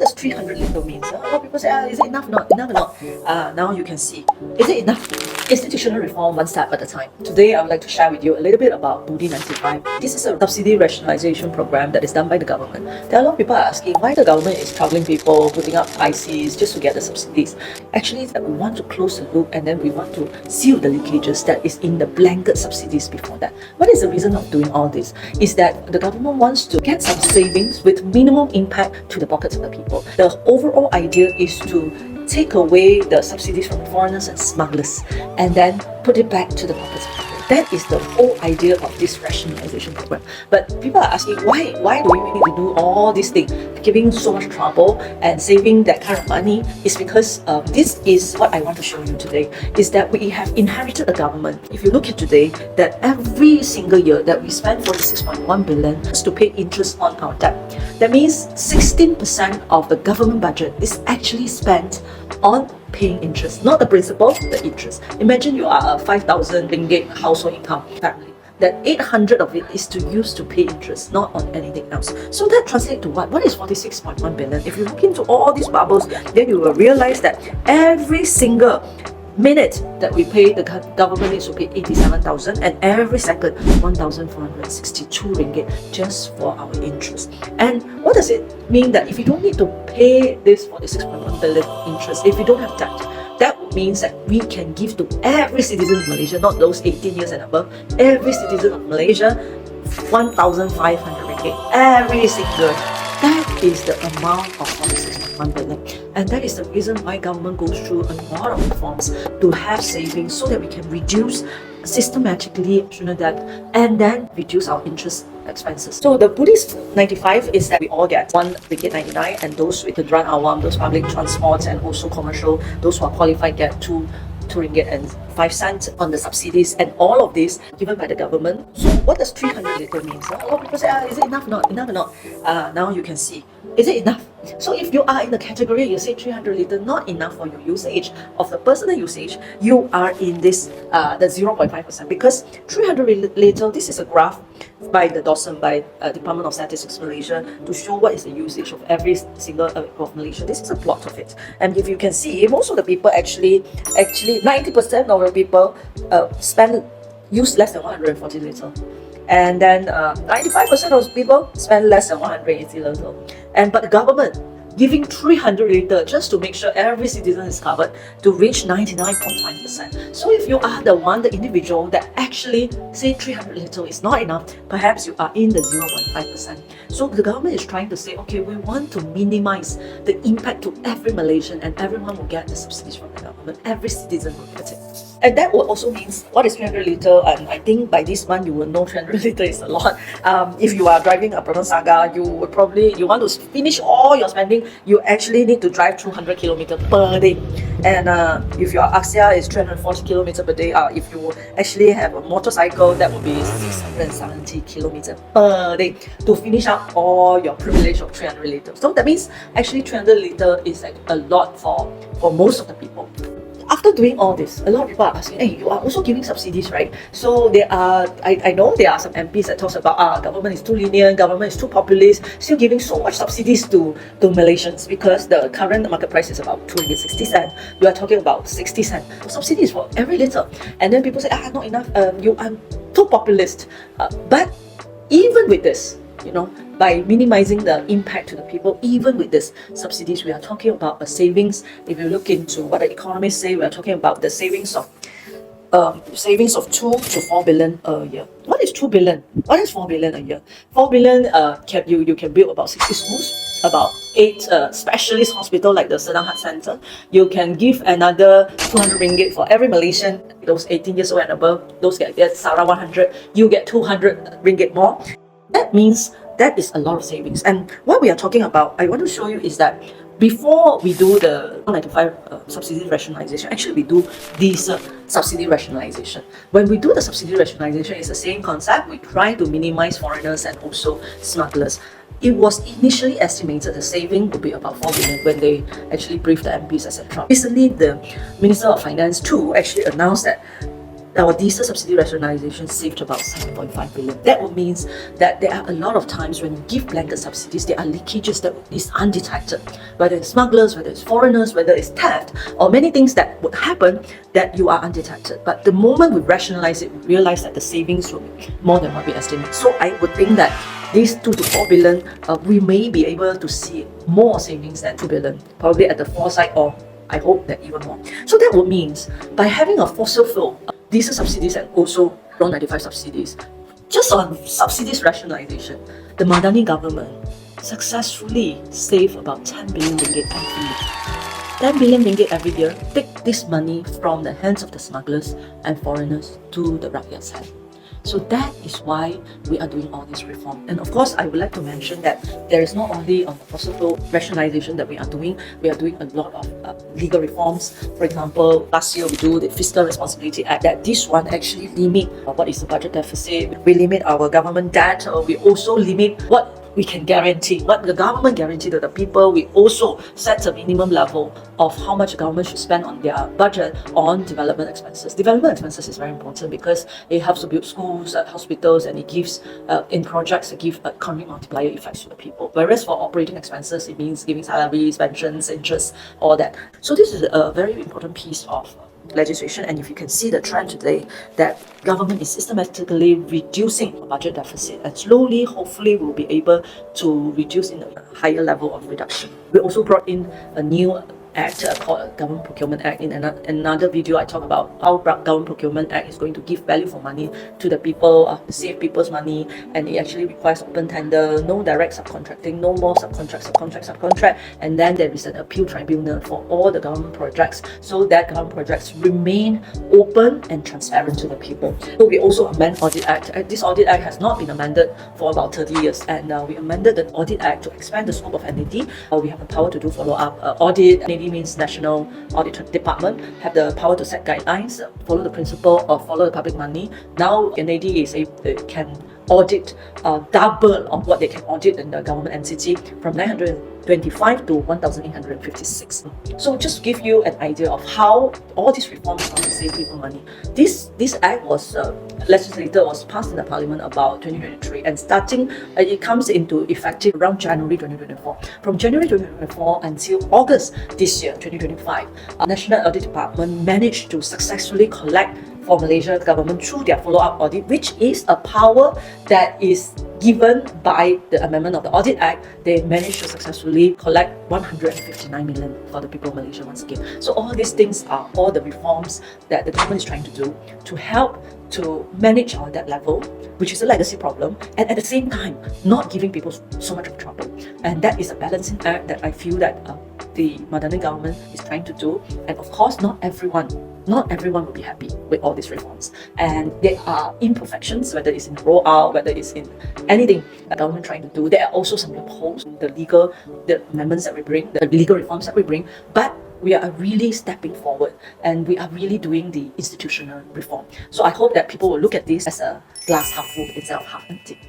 does 300 little mean? A lot of people say, is it enough? Not enough or not? Now you can see. Is it enough? Institutional reform one step at a time. Today I would like to share with you a little bit about Budi 95. This is a subsidy rationalization program that is done by the government. There are a lot of people asking why the government is troubling people, putting up ICs just to get the subsidies. Actually, it's that we want to close the loop and then we want to seal the leakages that is in the blanket subsidies before that. What is the reason of doing all this? Is that the government wants to get some savings with minimum impact to the pockets of the people. The overall idea is to take away the subsidies from foreigners and smugglers and then put it back to the pockets of people. That is the whole idea of this rationalization program. But people are asking, why do we need to do all these things, giving so much trouble and saving that kind of money? Is because this is what I want to show you today, is that we have inherited a government. If you look at today, that every single year that we spend 46.1 billion to pay interest on our debt. That means 16% of the government budget is actually spent on paying interest, not the principal, the interest. Imagine you are a 5,000 ringgit household income family. That 800 of it is to use to pay interest, not on anything else. So that translates to what? What is 46.1 billion? If you look into all these bubbles, then you will realize that every single minute that we pay, the government needs to pay 87,000, and every second 1,462 ringgit just for our interest. And what does it mean that if you don't need to pay this 46.1 billion interest, if you don't have debt, that means that we can give to every citizen of Malaysia, not those 18 years and above, every citizen of Malaysia 1,500 ringgit every single. That is the amount of 46.1 billion. And that is the reason why government goes through a lot of reforms to have savings so that we can reduce systematically debt and then reduce our interest expenses. So the Budi 95 is that we all get 1 ringgit 99, and those with the Run Awam, those public transports and also commercial, those who are qualified get 2 ringgit and 5 cents on the subsidies, and all of this given by the government. So what does 300 little mean? So a lot of people say, is it enough? Not enough or not? Now you can see. Is it enough? So if you are in the category, you say 300 little not enough for your usage of the personal usage, you are in this the 0.5%, because 300 little, this is a graph by the DOSM, by Department of Statistics Malaysia, to show what is the usage of every single of Malaysia. This is a plot of it, and if you can see, most of the people actually 90% of the people use less than 140 little. And then 95% of people spend less than 180 little. But the government giving 300 little just to make sure every citizen is covered to reach 99.5%. So if you are the individual that actually say 300 little is not enough, perhaps you are in the 0.5%. So the government is trying to say, okay, we want to minimize the impact to every Malaysian, and everyone will get the subsidies from the government. Every citizen will get it. And that will also means, what is 300 little? And I think by this month you will know 300 little is a lot. If you are driving a Proton Saga, you want to finish all your spending, you actually need to drive 200 kilometers per day. And if your Axia is 340 kilometers per day, if you actually have a motorcycle, that would be 670 kilometers per day to finish up all your privilege of 300 liters. So that means actually 300 liters is like a lot for most of the people. After doing all this, a lot of people are asking, hey, you are also giving subsidies, right? So there are, I know there are some MPs that talks about government is too lenient, government is too populist, still giving so much subsidies to Malaysians, because the current market price is about 2.60 cents. You are talking about 60 cents. Subsidies for every little. And then people say, not enough, you are too populist. But even with this, by minimizing the impact to the people, even with this subsidies, we are talking about a savings. If you look into what the economists say, we are talking about the savings of 2 to 4 billion a year. What is 2 billion? What is 4 billion a year? 4 billion, you can build about 60 schools, about 8 specialist hospitals like the Sedang Heart Center. You can give another 200 ringgit for every Malaysian, those 18 years old and above, those get SARA 100, you get 200 ringgit more. That means that is a lot of savings. And what we are talking about, I want to show you, is that before we do the RON95 subsidy rationalization, actually we do this subsidy rationalization. When we do the subsidy rationalization, it's the same concept. We try to minimize foreigners and also smugglers. It was initially estimated the saving would be about 4 billion when they actually briefed the MPs, etc. Recently, the Minister of Finance too actually announced that our diesel subsidy rationalization saved about 7.5 billion. That would means that there are a lot of times when you give blanket subsidies, there are leakages that is undetected whether it's smugglers, whether it's foreigners, whether it's theft, or many things that would happen that you are undetected. But the moment we rationalize it, we realize that the savings will be more than what we estimate. So I would think that these 2 to 4 billion, we may be able to see more savings than 2 billion, probably at the foresight, or I hope that even more. So that would mean by having a fossil fuel, diesel subsidies and also RON95 subsidies, just on subsidies rationalization, the Madani government successfully saved about 10 billion ringgit every year. 10 billion ringgit every year, take this money from the hands of the smugglers and foreigners to the rakyat's hand. So that is why we are doing all this reform. And of course, I would like to mention that there is not only on the fossil fuel rationalization that we are doing a lot of legal reforms. For example, last year we do the Fiscal Responsibility Act, that this one actually limit what is the budget deficit. We limit our government debt. We also limit what we can guarantee, what the government guarantee to the people. We also set a minimum level of how much the government should spend on their budget on development expenses. Development expenses is very important because it helps to build schools, hospitals, and it gives, in projects, it gives economic multiplier effects to the people. Whereas for operating expenses, it means giving salaries, pensions, interest, all that. So this is a very important piece of legislation, and if you can see the trend today that government is systematically reducing budget deficit, and slowly, hopefully, we'll be able to reduce in a higher level of reduction. We also brought in a new act called Government Procurement Act. In another video, I talk about how Government Procurement Act is going to give value for money to the people, save people's money, and it actually requires open tender, no direct subcontracting, no more subcontract, and then there is an appeal tribunal for all the government projects, so that government projects remain open and transparent to the people. So we also amend Audit Act. This Audit Act has not been amended for about 30 years, and we amended the Audit Act to expand the scope of NAD. We have the power to do follow-up audit. NAD means National Audit Department, have the power to set guidelines, follow the principle of follow the public money. Now NAD can audit double of what they can audit in the government entity, from 925 to 1,856. So just to give you an idea of how all these reforms are going to save people money. This act was legislated, was passed in the parliament about 2023, and starting it comes into effective around January 2024. From January 2024 until August this year, 2025, National Audit Department managed to successfully collect for Malaysia government through their follow-up audit, which is a power that is given by the amendment of the Audit Act. They managed to successfully collect 159 million for the people of Malaysia once again. So all these things are all the reforms that the government is trying to do to help to manage our debt level, which is a legacy problem, and at the same time not giving people so much of trouble. And that is a balancing act that I feel that the Madani government is trying to do. And of course, not everyone will be happy with all these reforms, and there are imperfections, whether it's in rollout, whether it's in anything the government trying to do. There are also some loopholes, the amendments that we bring, the legal reforms that we bring, but we are really stepping forward, and we are really doing the institutional reform. So I hope that people will look at this as a glass half full instead of half empty.